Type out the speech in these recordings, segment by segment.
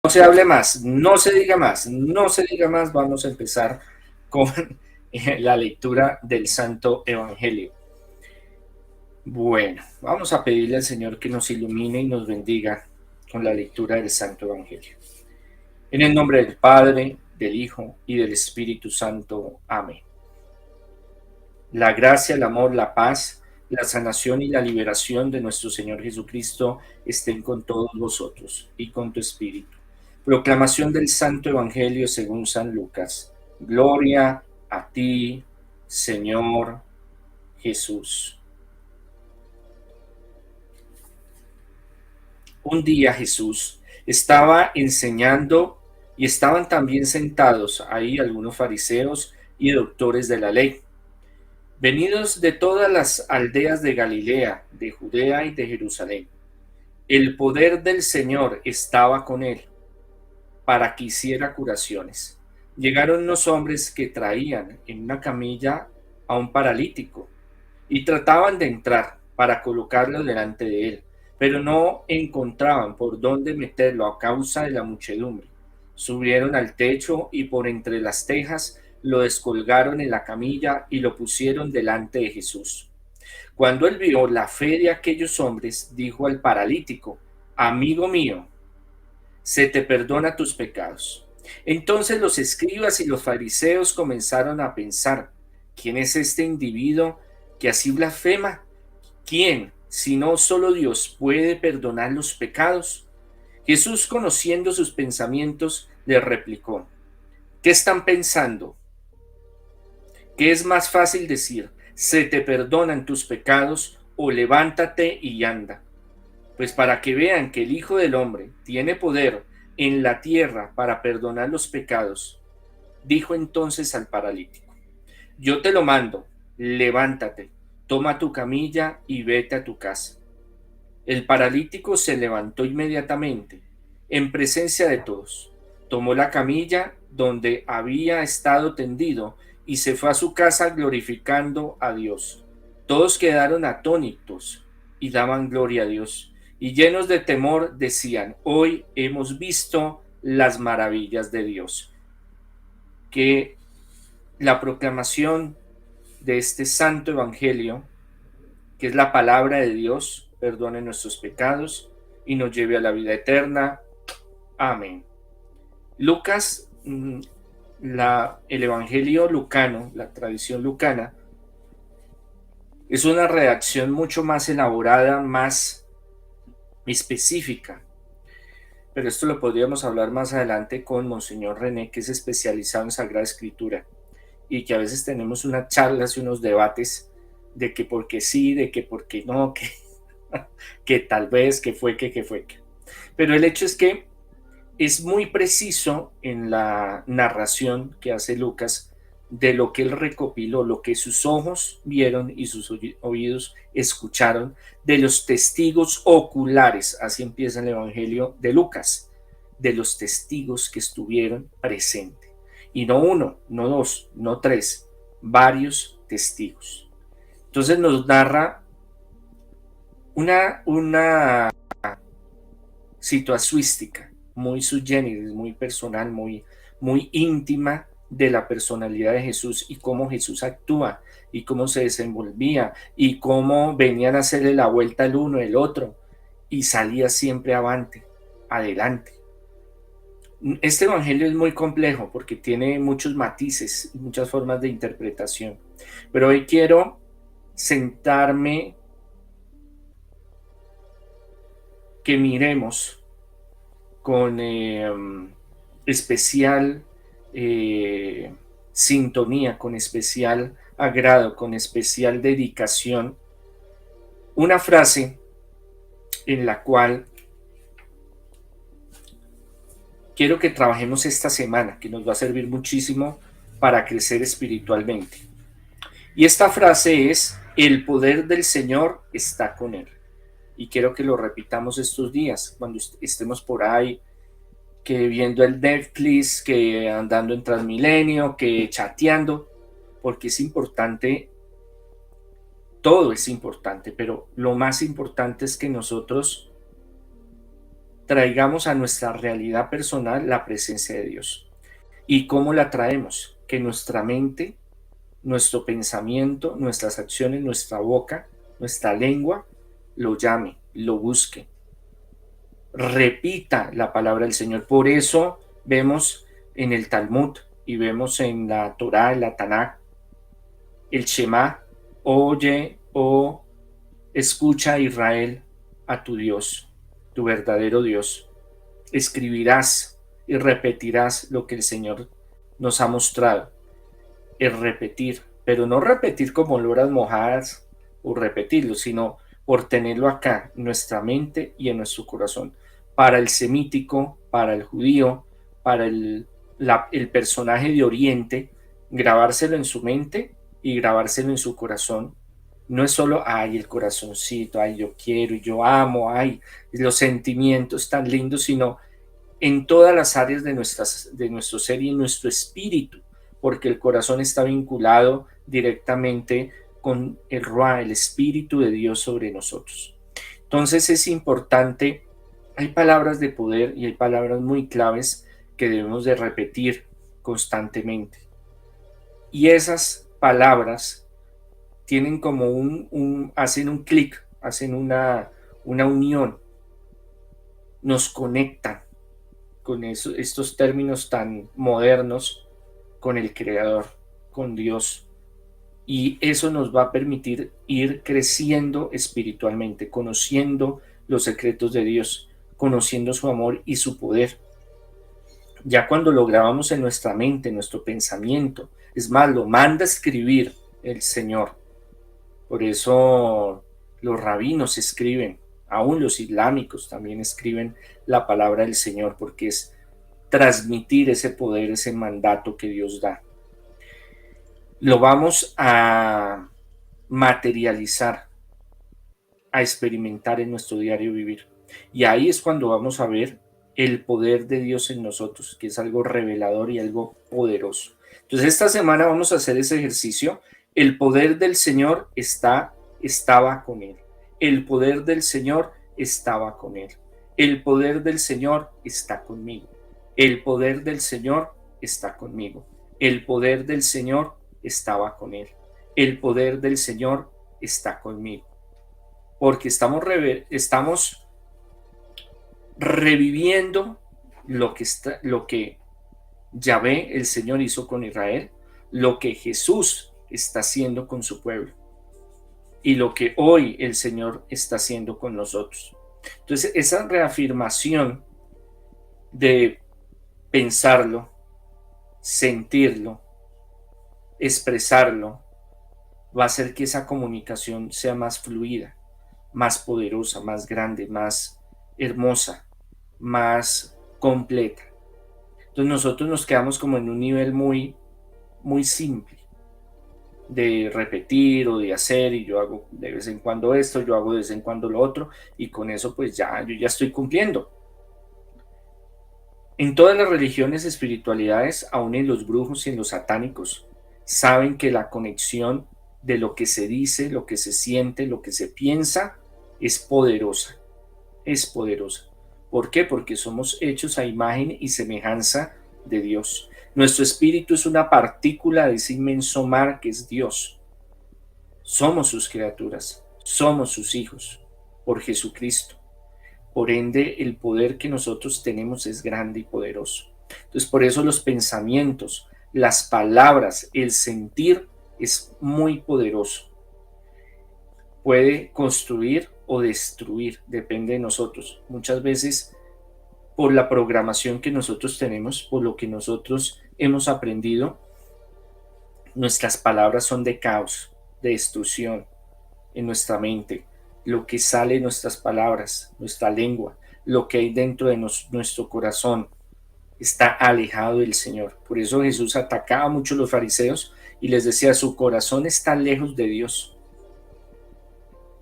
se hable más, no se diga más, no se diga más. Vamos a empezar con la lectura del Santo Evangelio. Bueno, vamos a pedirle al Señor que nos ilumine y nos bendiga con la lectura del Santo Evangelio. En el nombre del Padre, del Hijo y del Espíritu Santo. Amén. La gracia, el amor, la paz, la sanación y la liberación de nuestro Señor Jesucristo estén con todos vosotros y con tu espíritu. Proclamación del Santo Evangelio según San Lucas. Gloria a ti, Señor Jesús. Un día Jesús estaba enseñando y estaban también sentados ahí algunos fariseos y doctores de la ley, venidos de todas las aldeas de Galilea, de Judea y de Jerusalén. El poder del Señor estaba con él para que hiciera curaciones. Llegaron unos hombres que traían en una camilla a un paralítico y trataban de entrar para colocarlo delante de él, pero no encontraban por dónde meterlo a causa de la muchedumbre. Subieron al techo y por entre las tejas lo descolgaron en la camilla y lo pusieron delante de Jesús. Cuando él vio la fe de aquellos hombres, dijo al paralítico: amigo mío, se te perdona tus pecados. Entonces los escribas y los fariseos comenzaron a pensar: ¿quién es este individuo que así blasfema? ¿Quién, si no solo Dios, puede perdonar los pecados? Jesús, conociendo sus pensamientos, les replicó: ¿qué están pensando? ¿Qué es más fácil decir: se te perdonan tus pecados, o levántate y anda? Pues para que vean que el Hijo del Hombre tiene poder en la tierra para perdonar los pecados, dijo entonces al paralítico: yo te lo mando, levántate, toma tu camilla y vete a tu casa. El paralítico se levantó inmediatamente, en presencia de todos, tomó la camilla donde había estado tendido y se fue a su casa glorificando a Dios. Todos quedaron atónitos y daban gloria a Dios, y llenos de temor decían: hoy hemos visto las maravillas de Dios. Que la proclamación de este santo evangelio, que es la palabra de Dios, perdone nuestros pecados y nos lleve a la vida eterna. Amén. Lucas, el evangelio lucano, la tradición lucana, es una redacción mucho más elaborada, más específica. Pero esto lo podríamos hablar más adelante con Monseñor René, que es especializado en Sagrada Escritura, y que a veces tenemos unas charlas y unos debates de que por qué sí, de que por qué no, que tal vez, que fue que fue que. Pero el hecho es que es muy preciso en la narración que hace Lucas de lo que él recopiló, lo que sus ojos vieron y sus oídos escucharon, de los testigos oculares. Así empieza el Evangelio de Lucas, de los testigos que estuvieron presentes. Y no uno, no dos, no tres, varios testigos. Entonces nos narra una situacionística muy sui generis, muy personal, muy íntima de la personalidad de Jesús y cómo Jesús actúa y cómo se desenvolvía y cómo venían a hacerle la vuelta el uno, el otro, y salía siempre adelante. Este evangelio es muy complejo porque tiene muchos matices y muchas formas de interpretación, pero hoy quiero sentarme, que miremos con especial sintonía, con especial agrado, con especial dedicación, una frase en la cual quiero que trabajemos esta semana, que nos va a servir muchísimo para crecer espiritualmente. Y esta frase es: el poder del Señor está con él. Y quiero que lo repitamos estos días, cuando estemos por ahí, que viendo el Netflix, que andando en Transmilenio, que chateando, porque es importante, todo es importante, pero lo más importante es que nosotros traigamos a nuestra realidad personal la presencia de Dios. ¿Y cómo la traemos? Que nuestra mente, nuestro pensamiento, nuestras acciones, nuestra boca, nuestra lengua, lo llame, lo busque, repita la palabra del Señor. Por eso vemos en el Talmud y vemos en la Torá, en la Tanakh, el Shema: oye, escucha, Israel, a tu Dios, tu verdadero Dios. Escribirás y repetirás lo que el Señor nos ha mostrado. Es repetir, pero no repetir como loras mojadas o repetirlo, sino por tenerlo acá, en nuestra mente y en nuestro corazón. Para el semítico, para el judío, para el personaje de Oriente, grabárselo en su mente y grabárselo en su corazón. No es solo, ay, el corazoncito, ay, yo quiero, yo amo, ay, los sentimientos tan lindos, sino en todas las áreas de nuestro ser y en nuestro espíritu, porque el corazón está vinculado directamente con el Ruah, el Espíritu de Dios sobre nosotros. Entonces es importante, hay palabras de poder y hay palabras muy claves que debemos de repetir constantemente. Y esas palabras tienen como hacen un clic, hacen una unión, nos conectan con estos términos tan modernos, con el Creador, con Dios. Y eso nos va a permitir ir creciendo espiritualmente, conociendo los secretos de Dios, conociendo su amor y su poder. Ya cuando lo grabamos en nuestra mente, en nuestro pensamiento, es más, lo manda a escribir el Señor. Por eso los rabinos escriben, aún los islámicos también escriben la palabra del Señor, porque es transmitir ese poder, ese mandato que Dios da. Lo vamos a materializar, a experimentar en nuestro diario vivir. Y ahí es cuando vamos a ver el poder de Dios en nosotros, que es algo revelador y algo poderoso. Entonces esta semana vamos a hacer ese ejercicio. El poder del Señor estaba con él. El poder del Señor estaba con él. El poder del Señor está conmigo. El poder del Señor está conmigo. El poder del Señor estaba con él. El poder del Señor está conmigo. Porque estamos reviviendo lo que Yahvé, el Señor, hizo con Israel, lo que Jesús está haciendo con su pueblo y lo que hoy el Señor está haciendo con nosotros. Entonces, esa reafirmación de pensarlo, sentirlo, expresarlo, va a hacer que esa comunicación sea más fluida, más poderosa, más grande, más hermosa, más completa. Entonces nosotros nos quedamos como en un nivel muy, muy simple de repetir o de hacer, y yo hago de vez en cuando esto, yo hago de vez en cuando lo otro, y con eso pues yo ya estoy cumpliendo. En todas las religiones, espiritualidades, aún en los brujos y en los satánicos, saben que la conexión de lo que se dice, lo que se siente, lo que se piensa, es poderosa. Es poderosa. ¿Por qué? Porque somos hechos a imagen y semejanza de Dios. Nuestro espíritu es una partícula de ese inmenso mar que es Dios. Somos sus criaturas, somos sus hijos, por Jesucristo. Por ende, el poder que nosotros tenemos es grande y poderoso. Entonces, por eso los pensamientos, las palabras, el sentir es muy poderoso. Puede construir o destruir, depende de nosotros. Muchas veces, por la programación que nosotros tenemos, por lo que nosotros hemos aprendido, nuestras palabras son de caos, de destrucción en nuestra mente. Lo que sale de nuestras palabras, nuestra lengua, lo que hay dentro de nuestro corazón, está alejado del Señor. Por eso Jesús atacaba mucho a los fariseos y les decía: su corazón está lejos de Dios.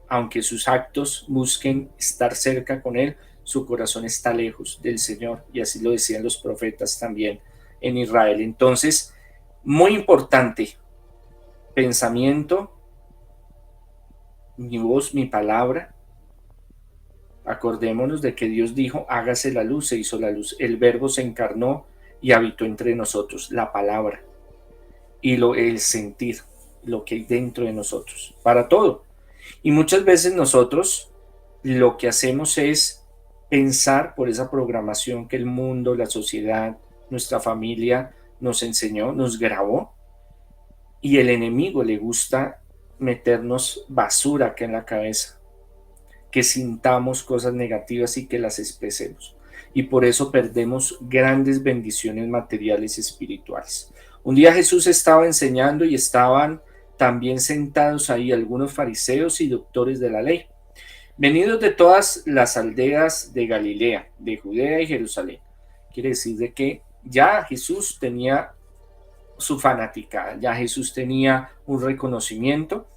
Aunque sus actos busquen estar cerca con Él, su corazón está lejos del Señor. Y así lo decían los profetas también en Israel. Entonces, muy importante, pensamiento, mi voz, mi palabra, Acordémonos de que Dios dijo, hágase la luz, se hizo la luz. El verbo se encarnó y habitó entre nosotros, la palabra y el sentir, lo que hay dentro de nosotros, para todo. Y muchas veces nosotros lo que hacemos es pensar por esa programación que el mundo, la sociedad, nuestra familia nos enseñó, nos grabó, y el enemigo le gusta meternos basura acá en la cabeza, que sintamos cosas negativas y que las expresemos. Y por eso perdemos grandes bendiciones materiales y espirituales. Un día Jesús estaba enseñando y estaban también sentados ahí algunos fariseos y doctores de la ley, venidos de todas las aldeas de Galilea, de Judea y Jerusalén. Quiere decir de que ya Jesús tenía su fanaticada, ya Jesús tenía un reconocimiento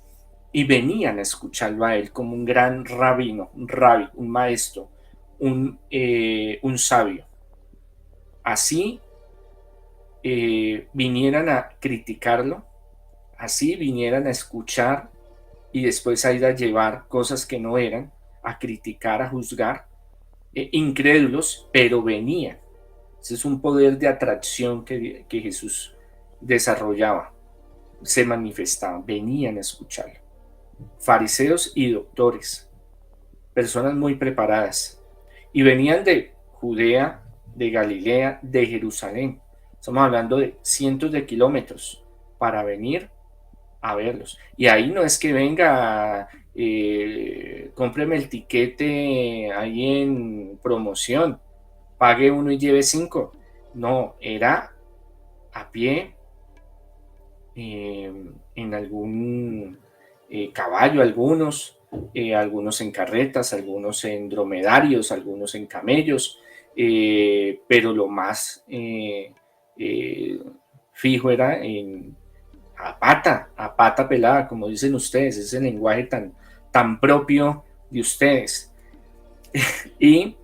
y venían a escucharlo a él como un gran rabino, un rabí, un maestro, un sabio. Así vinieran a criticarlo, así vinieran a escuchar y después a ir a llevar cosas que no eran, a criticar, a juzgar, incrédulos, pero venían. Ese es un poder de atracción que Jesús desarrollaba, se manifestaba, venían a escucharlo. Fariseos y doctores, personas muy preparadas, y venían de Judea, de Galilea, de Jerusalén. Estamos hablando de cientos de kilómetros para venir a verlos. Y ahí no es que venga, cómpreme el tiquete ahí en promoción, pague uno y lleve 5. No, era a pie, en algún caballo, algunos en carretas, algunos en dromedarios, algunos en camellos, pero lo más fijo era a pata pelada, como dicen ustedes, ese lenguaje tan propio de ustedes. Y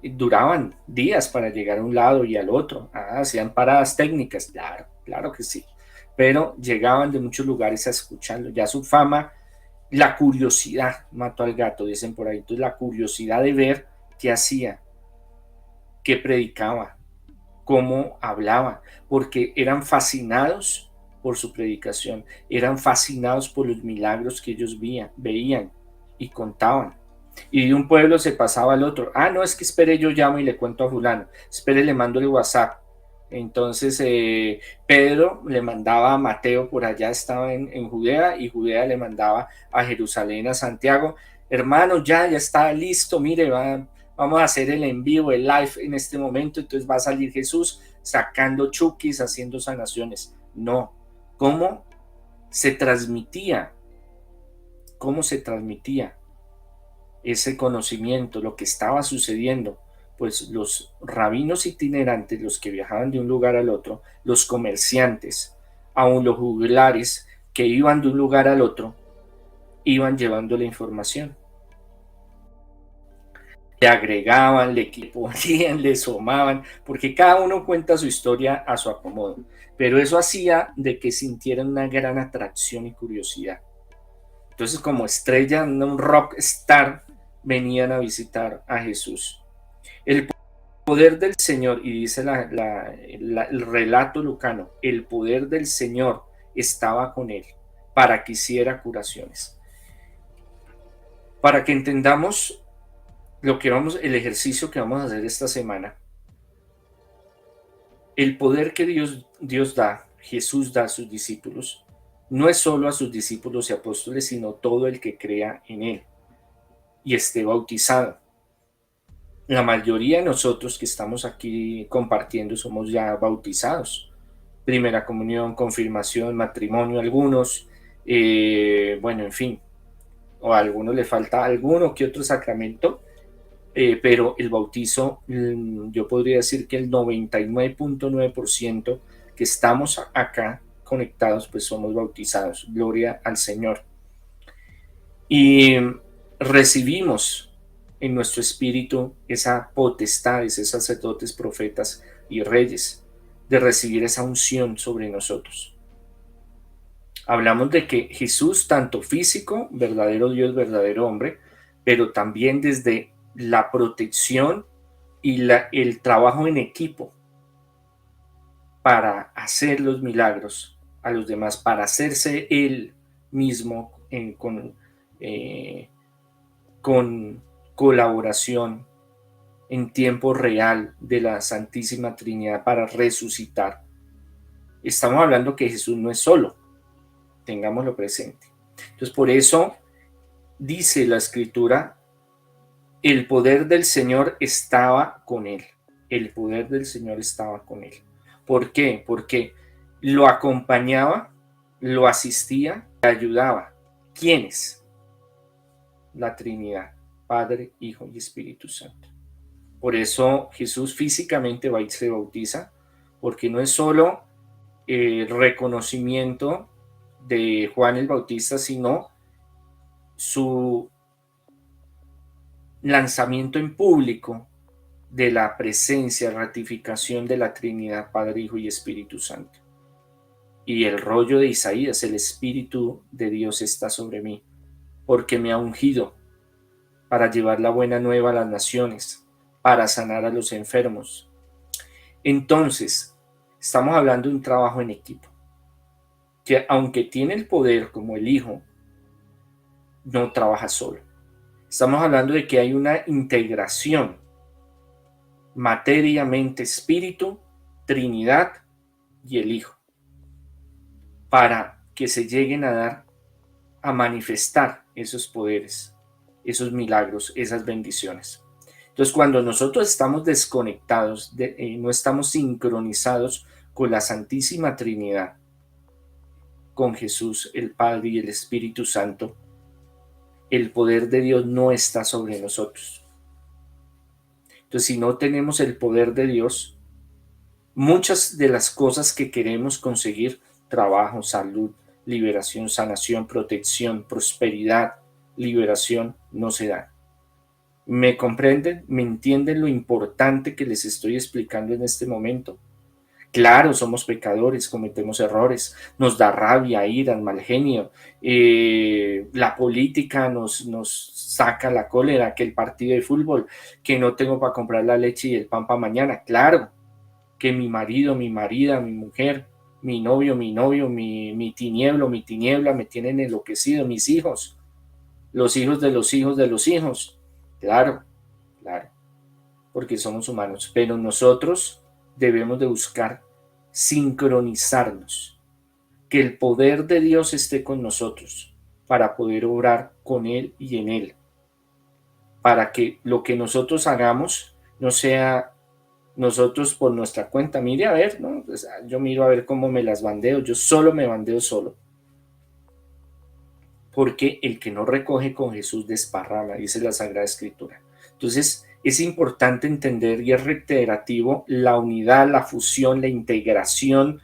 duraban días para llegar a un lado y al otro. Hacían paradas técnicas, claro que sí, pero llegaban de muchos lugares a escucharlo. Ya su fama, la curiosidad mató al gato, dicen por ahí. Entonces la curiosidad de ver qué hacía, qué predicaba, cómo hablaba, porque eran fascinados por su predicación, eran fascinados por los milagros que ellos veían y contaban. Y de un pueblo se pasaba al otro. No, es que espere, yo llamo y le cuento a fulano. Espere, le mando el WhatsApp. Entonces Pedro le mandaba a Mateo, por allá estaba en Judea, y Judea le mandaba a Jerusalén, a Santiago. Hermano, ya está listo, mire, vamos a hacer el en vivo, el live en este momento. Entonces va a salir Jesús sacando chukis, haciendo sanaciones. No, ¿cómo se transmitía? ¿Cómo se transmitía ese conocimiento, lo que estaba sucediendo? Pues los rabinos itinerantes, los que viajaban de un lugar al otro, los comerciantes, aún los juglares que iban de un lugar al otro, iban llevando la información. Le agregaban, le ponían, le sumaban, porque cada uno cuenta su historia a su acomodo. Pero eso hacía de que sintieran una gran atracción y curiosidad. Entonces, como estrella, un rock star, venían a visitar a Jesús. El poder del Señor, y dice el relato lucano, el poder del Señor estaba con él para que hiciera curaciones. Para que entendamos el ejercicio que vamos a hacer esta semana, el poder que Dios da, Jesús da a sus discípulos, no es solo a sus discípulos y apóstoles, sino todo el que crea en él y esté bautizado. La mayoría de nosotros que estamos aquí compartiendo somos ya bautizados. Primera comunión, confirmación, matrimonio, algunos, bueno, en fin, o a algunos le falta alguno que otro sacramento, pero el bautizo, yo podría decir que el 99.9% que estamos acá conectados, pues somos bautizados. Gloria al Señor. Y recibimos en nuestro espíritu esa potestad, esos sacerdotes, profetas y reyes, de recibir esa unción sobre nosotros. Hablamos de que Jesús, tanto físico, verdadero Dios, verdadero hombre, pero también desde la protección y el trabajo en equipo para hacer los milagros a los demás, para hacerse él mismo eh, con colaboración en tiempo real de la Santísima Trinidad para resucitar. Estamos hablando que Jesús no es solo, tengámoslo presente. Entonces, por eso dice la Escritura, el poder del Señor estaba con él. El poder del Señor estaba con él. ¿Por qué? Porque lo acompañaba, lo asistía, le ayudaba. ¿Quiénes? La Trinidad, Padre, Hijo y Espíritu Santo. Por eso Jesús físicamente va y se bautiza, porque no es solo el reconocimiento de Juan el Bautista, sino su lanzamiento en público de la presencia, ratificación de la Trinidad, Padre, Hijo y Espíritu Santo. Y el rollo de Isaías, el Espíritu de Dios está sobre mí, porque me ha ungido para llevar la buena nueva a las naciones, para sanar a los enfermos. Entonces, estamos hablando de un trabajo en equipo, que aunque tiene el poder como el Hijo, no trabaja solo. Estamos hablando de que hay una integración, materia, mente, espíritu, Trinidad y el Hijo, para que se lleguen a manifestar esos poderes, esos milagros, esas bendiciones. Entonces, cuando nosotros estamos desconectados, no estamos sincronizados con la Santísima Trinidad, con Jesús, el Padre y el Espíritu Santo, el poder de Dios no está sobre nosotros. Entonces, si no tenemos el poder de Dios, muchas de las cosas que queremos conseguir, trabajo, salud, liberación, sanación, protección, prosperidad, liberación, no se dan. ¿Me comprenden? ¿Me entienden lo importante que les estoy explicando en este momento? Claro, somos pecadores, cometemos errores, nos da rabia, ira, mal genio, la política nos saca la cólera, que el partido de fútbol, que no tengo para comprar la leche y el pan para mañana. Claro, que mi marido, mi marida, mi mujer, mi novio, mi tinieblo, mi tiniebla me tienen enloquecido, mis hijos, los hijos de los hijos de los hijos. Claro, claro, porque somos humanos, pero nosotros debemos de buscar sincronizarnos, que el poder de Dios esté con nosotros para poder obrar con Él y en Él, para que lo que nosotros hagamos no sea nosotros por nuestra cuenta. Mire a ver, ¿no? Pues yo miro a ver cómo me las bandeo, yo solo me bandeo solo, porque el que no recoge con Jesús desparrama, dice la Sagrada Escritura. Entonces, es importante entender y es reiterativo la unidad, la fusión, la integración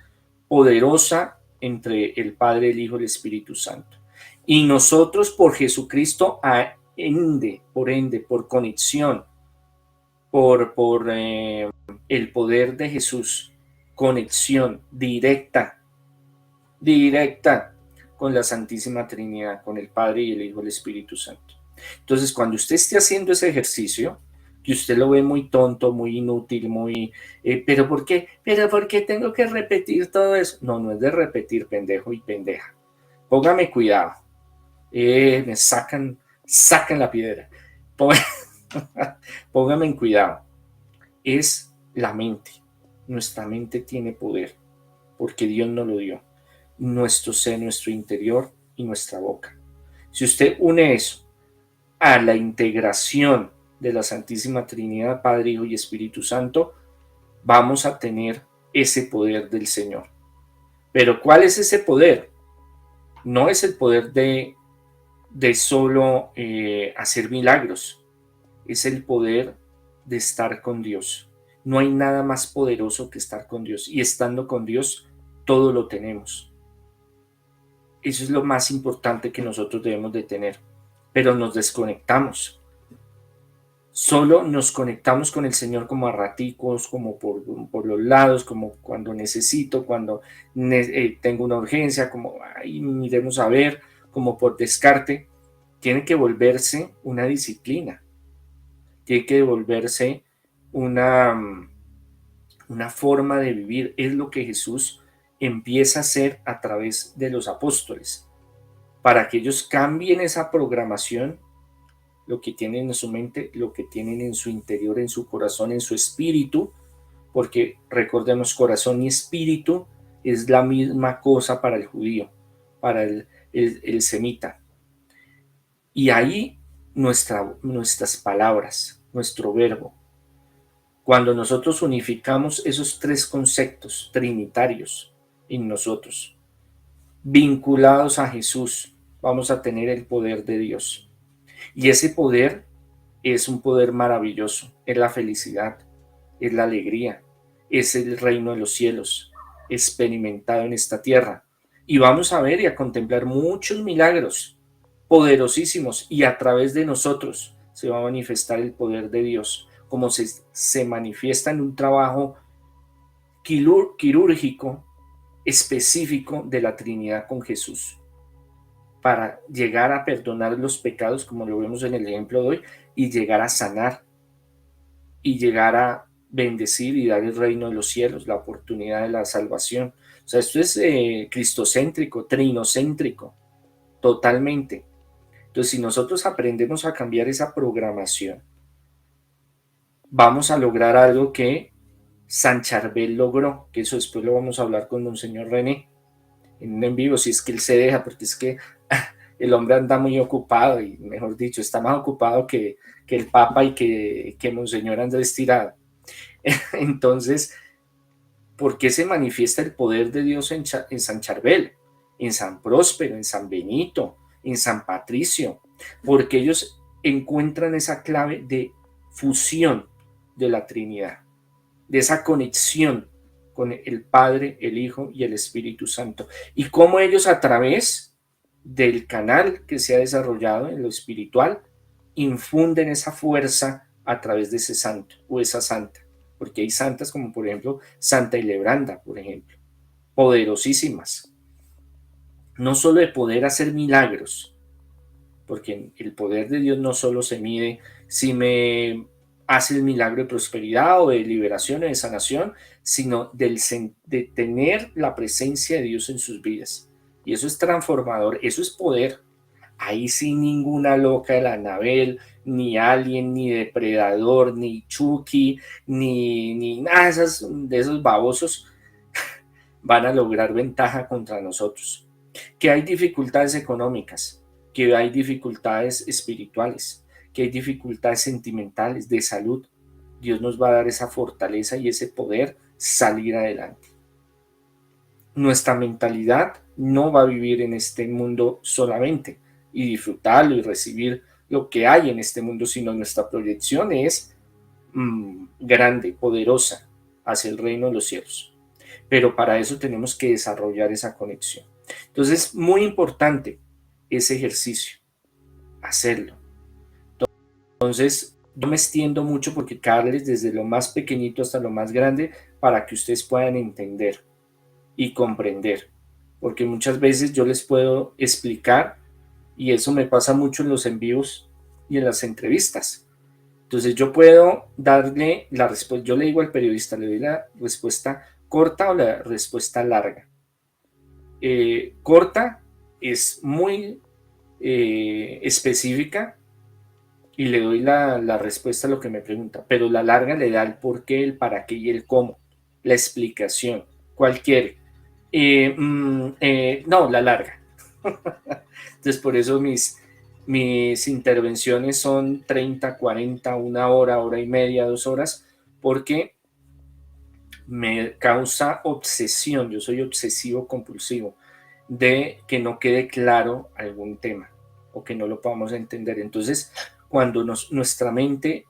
poderosa entre el Padre, el Hijo y el Espíritu Santo. Y nosotros por Jesucristo, por ende, por conexión, por el poder de Jesús, conexión directa con la Santísima Trinidad, con el Padre y el Hijo y el Espíritu Santo. Entonces, cuando usted esté haciendo ese ejercicio, que usted lo ve muy tonto, muy inútil, ¿pero por qué? ¿Pero por qué tengo que repetir todo eso? No, no es de repetir, pendejo y pendeja. Póngame cuidado. Me sacan la piedra. Póngame en cuidado. Es la mente. Nuestra mente tiene poder, porque Dios nos lo dio. Nuestro ser, nuestro interior y nuestra boca. Si usted une eso a la integración de la Santísima Trinidad, Padre, Hijo y Espíritu Santo, vamos a tener ese poder del Señor. Pero ¿cuál es ese poder? No es el poder de solo hacer milagros, es el poder de estar con Dios. No hay nada más poderoso que estar con Dios, y estando con Dios todo lo tenemos. Eso es lo más importante que nosotros debemos de tener, pero nos desconectamos. Solo nos conectamos con el Señor como a raticos, como por los lados, como cuando necesito, cuando tengo una urgencia, como ahí miremos a ver, como por descarte. Tiene que volverse una disciplina. tiene que devolverse una, una forma de vivir. Es lo que Jesús empieza a hacer a través de los apóstoles, para que ellos cambien esa programación, lo que tienen en su mente, lo que tienen en su interior, en su corazón, en su espíritu, porque recordemos, corazón y espíritu es la misma cosa para el judío, para el semita. Y ahí nuestras palabras, nuestro verbo. Cuando nosotros unificamos esos tres conceptos trinitarios en nosotros, vinculados a Jesús, vamos a tener el poder de Dios. Y ese poder es un poder maravilloso, es la felicidad, es la alegría, es el reino de los cielos, experimentado en esta tierra. Y vamos a ver y a contemplar muchos milagros poderosísimos, y a través de nosotros se va a manifestar el poder de Dios, como se manifiesta en un trabajo quirúrgico específico de la Trinidad con Jesús, para llegar a perdonar los pecados, como lo vemos en el ejemplo de hoy, y llegar a sanar, y llegar a bendecir y dar el reino de los cielos, la oportunidad de la salvación. O sea, esto es cristocéntrico, trinocéntrico, totalmente. Entonces, si nosotros aprendemos a cambiar esa programación, vamos a lograr algo que San Charbel logró, que eso después lo vamos a hablar con Monseñor René en un en vivo, si es que él se deja, porque es que el hombre anda muy ocupado, y mejor dicho, está más ocupado que el Papa y que Monseñor Andrés Tirado. Entonces, ¿por qué se manifiesta el poder de Dios en San Charbel, en San Próspero, en San Benito, en San Patricio? Porque ellos encuentran esa clave de fusión de la Trinidad, de esa conexión con el Padre, el Hijo y el Espíritu Santo. Y cómo ellos, a través del canal que se ha desarrollado en lo espiritual, infunden esa fuerza a través de ese santo o esa santa. Porque hay santas como, por ejemplo, Santa Hildebranda, por ejemplo, poderosísimas. No solo de poder hacer milagros, porque el poder de Dios no solo se mide si me hace el milagro de prosperidad o de liberación o de sanación, sino de tener la presencia de Dios en sus vidas. Y eso es transformador, eso es poder. Ahí sí ninguna loca de la Anabel, ni alien, ni depredador, ni Chucky, ni nada de esos babosos van a lograr ventaja contra nosotros. Que hay dificultades económicas, que hay dificultades espirituales, que hay dificultades sentimentales, de salud. Dios nos va a dar esa fortaleza y ese poder salir adelante. Nuestra mentalidad no va a vivir en este mundo solamente y disfrutarlo y recibir lo que hay en este mundo, sino nuestra proyección es grande, poderosa, hacia el reino de los cielos. Pero para eso tenemos que desarrollar esa conexión. Entonces, muy importante ese ejercicio, hacerlo. Entonces, yo me extiendo mucho porque Carles, desde lo más pequeñito hasta lo más grande, para que ustedes puedan entender y comprender. Porque muchas veces yo les puedo explicar, y eso me pasa mucho en los en vivos y en las entrevistas. Entonces yo puedo darle la respuesta, yo le digo al periodista, le doy la respuesta corta o la respuesta larga. Corta es muy específica y le doy la respuesta a lo que me pregunta, pero la larga le da el por qué, el para qué y el cómo, la explicación, cualquier. No, la larga. Entonces por eso mis intervenciones son 30, 40, una hora, hora y media, 2 horas, porque me causa obsesión, yo soy obsesivo compulsivo, de que no quede claro algún tema o que no lo podamos entender. Entonces, cuando nuestra mente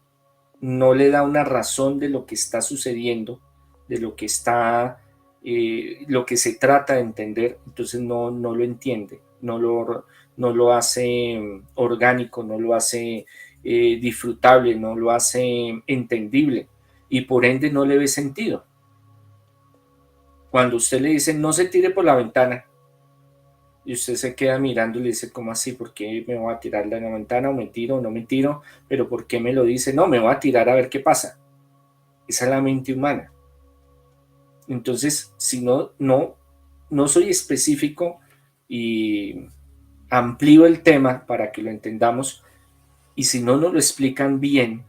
no le da una razón de lo que está sucediendo, de lo que está, lo que se trata de entender, entonces no lo entiende, no lo hace orgánico, no lo hace disfrutable, no lo hace entendible, y por ende no le ve sentido. Cuando usted le dice no se tire por la ventana, y usted se queda mirando y le dice, ¿cómo así? ¿Por qué me voy a tirar de la ventana? ¿O me tiro o no me tiro? ¿Pero por qué me lo dice? No, me voy a tirar a ver qué pasa. Esa es la mente humana. Entonces, si no soy específico y amplío el tema para que lo entendamos, y si no nos lo explican bien,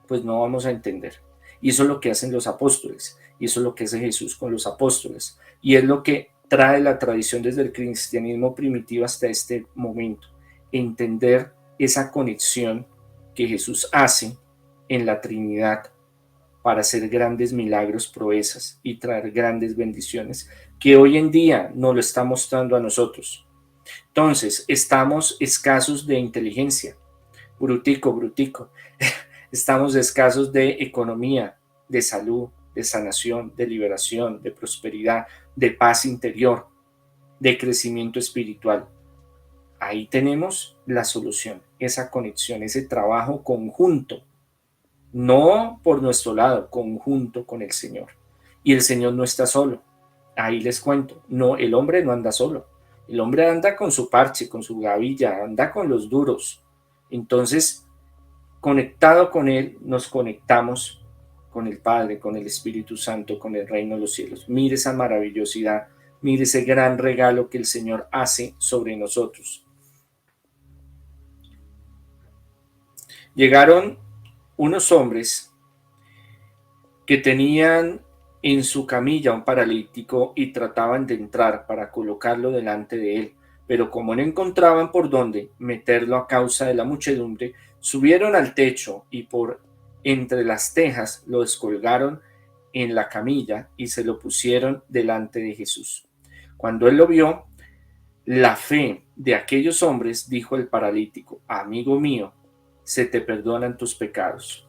pues no vamos a entender. Y eso es lo que hacen los apóstoles, y eso es lo que hace Jesús con los apóstoles, y es lo que trae la tradición desde el cristianismo primitivo hasta este momento, entender esa conexión que Jesús hace en la Trinidad para hacer grandes milagros, proezas y traer grandes bendiciones que hoy en día nos lo está mostrando a nosotros. Entonces, estamos escasos de inteligencia, brutico, brutico. Estamos escasos de economía, de salud, de sanación, de liberación, de prosperidad, de paz interior, de crecimiento espiritual. Ahí tenemos la solución, esa conexión, ese trabajo conjunto, no por nuestro lado, conjunto con el Señor. Y el Señor no está solo. Ahí les cuento, no, el hombre no anda solo. El hombre anda con su parche, con su gavilla, anda con los duros. Entonces, conectado con Él, nos conectamos con el Padre, con el Espíritu Santo, con el reino de los cielos. Mire esa maravillosidad, mire ese gran regalo que el Señor hace sobre nosotros. Llegaron unos hombres que tenían en su camilla un paralítico y trataban de entrar para colocarlo delante de él, pero como no encontraban por dónde meterlo a causa de la muchedumbre, subieron al techo y por entre las tejas lo descolgaron en la camilla y se lo pusieron delante de Jesús. Cuando él lo vio, la fe de aquellos hombres, dijo el paralítico, amigo mío, se te perdonan tus pecados.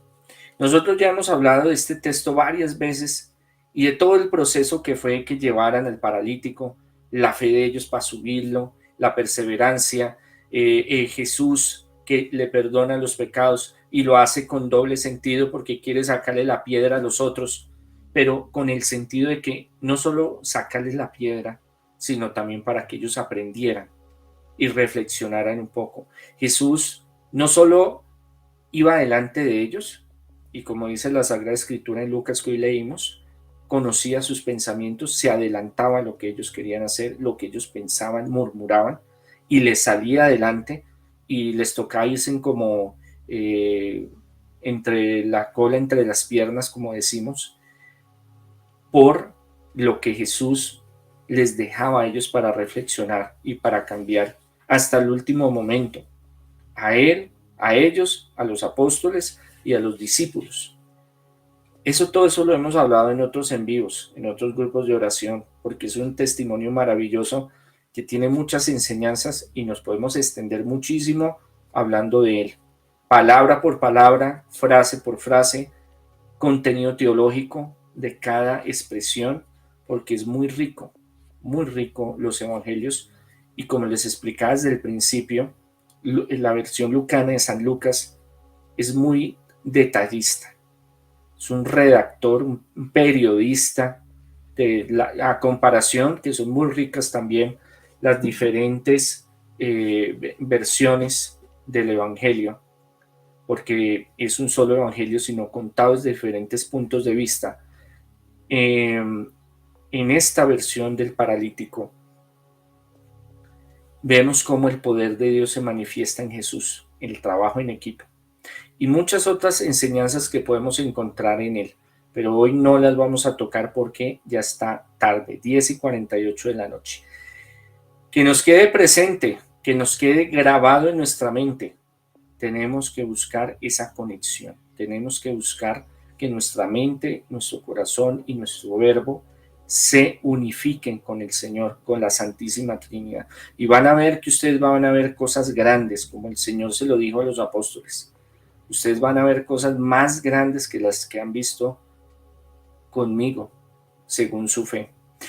Nosotros ya hemos hablado de este texto varias veces y de todo el proceso que fue que llevaran al paralítico, la fe de ellos para subirlo, la perseverancia, Jesús que le perdona los pecados y lo hace con doble sentido porque quiere sacarle la piedra a los otros, pero con el sentido de que no solo sacarles la piedra, sino también para que ellos aprendieran y reflexionaran un poco. Jesús no solo iba delante de ellos, y como dice la Sagrada Escritura en Lucas que hoy leímos, conocía sus pensamientos, se adelantaba a lo que ellos querían hacer, lo que ellos pensaban, murmuraban, y les salía adelante y les tocaba irse como entre la cola, entre las piernas, como decimos, por lo que Jesús les dejaba a ellos para reflexionar y para cambiar hasta el último momento. A él, a ellos, a los apóstoles y a los discípulos. Todo eso lo hemos hablado en otros en vivos, en otros grupos de oración, porque es un testimonio maravilloso que tiene muchas enseñanzas y nos podemos extender muchísimo hablando de él. Palabra por palabra, frase por frase, contenido teológico de cada expresión, porque es muy rico los evangelios. Y como les explicaba desde el principio, la versión lucana de San Lucas es muy detallista. Es un redactor, un periodista, a comparación, que son muy ricas también las diferentes versiones del Evangelio, porque es un solo Evangelio, sino contado desde diferentes puntos de vista. En esta versión del paralítico, vemos cómo el poder de Dios se manifiesta en Jesús, en el trabajo en equipo, y muchas otras enseñanzas que podemos encontrar en él, pero hoy no las vamos a tocar porque ya está tarde, 10:48 de la noche. Que nos quede presente, que nos quede grabado en nuestra mente. Tenemos que buscar esa conexión, tenemos que buscar que nuestra mente, nuestro corazón y nuestro verbo se unifiquen con el Señor, con la Santísima Trinidad. Y van a ver que ustedes van a ver cosas grandes, como el Señor se lo dijo a los apóstoles. Ustedes van a ver cosas más grandes que las que han visto conmigo, según su fe.